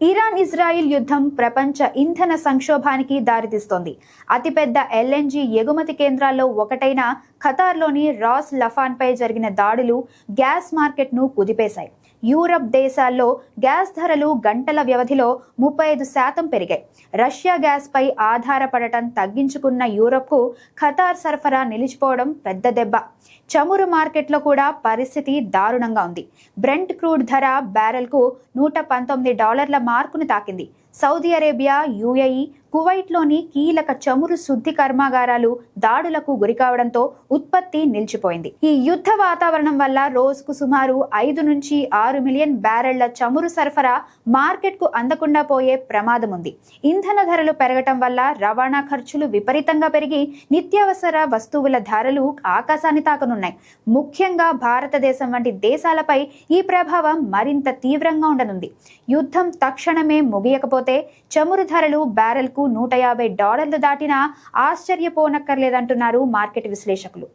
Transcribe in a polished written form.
Iran Israel యుద్ధం ప్రపంచ ఇంధన సంక్షోభానికి దారితీస్తోంది. అతిపెద్ద ఎల్ఎన్జీ ఎగుమతి కేంద్రాల్లో ఒకటైన ఖతార్లోని రాస్ లఫాన్పై జరిగిన దాడులు గ్యాస్ మార్కెట్ను కుదిపేశాయి. యూరప్ దేశాల్లో గ్యాస్ ధరలు గంటల వ్యవధిలో 35% పెరిగాయి. రష్యా గ్యాస్పై ఆధారపడటం తగ్గించుకున్న యూరప్కు ఖతార్ సరఫరా నిలిచిపోవడం పెద్ద దెబ్బ. చమురు మార్కెట్లో కూడా పరిస్థితి దారుణంగా ఉంది. బ్రెంట్ క్రూడ్ ధర బ్యారెల్కు $119 మార్కును తాకింది. సౌదీ అరేబియా, యుఏఈ, కువైట్లోని కీలక చమురు శుద్ధి కర్మాగారాలు దాడులకు గురికావడంతో ఉత్పత్తి నిలిచిపోయింది. ఈ యుద్ధ వాతావరణం వల్ల రోజుకు సుమారు 5 నుంచి 6 మిలియన్ బ్యారెళ్ల చమురు సరఫరా మార్కెట్కు అందకుండా పోయే ప్రమాదం ఉంది. ఇంధన ధరలు పెరగటం వల్ల రవాణా ఖర్చులు విపరీతంగా పెరిగి నిత్యావసర వస్తువుల ధరలు ఆకాశాన్ని తాకనున్నాయి. ముఖ్యంగా భారతదేశం వంటి దేశాలపై ఈ ప్రభావం మరింత తీవ్రంగా ఉండనుంది. యుద్ధం తక్షణమే ముగియకపోతే చమురు ధరలు బ్యారెల్కు $150 దాటినా ఆశ్చర్యపోనక్కర్లేదంటున్నారు మార్కెట్ విశ్లేషకులు.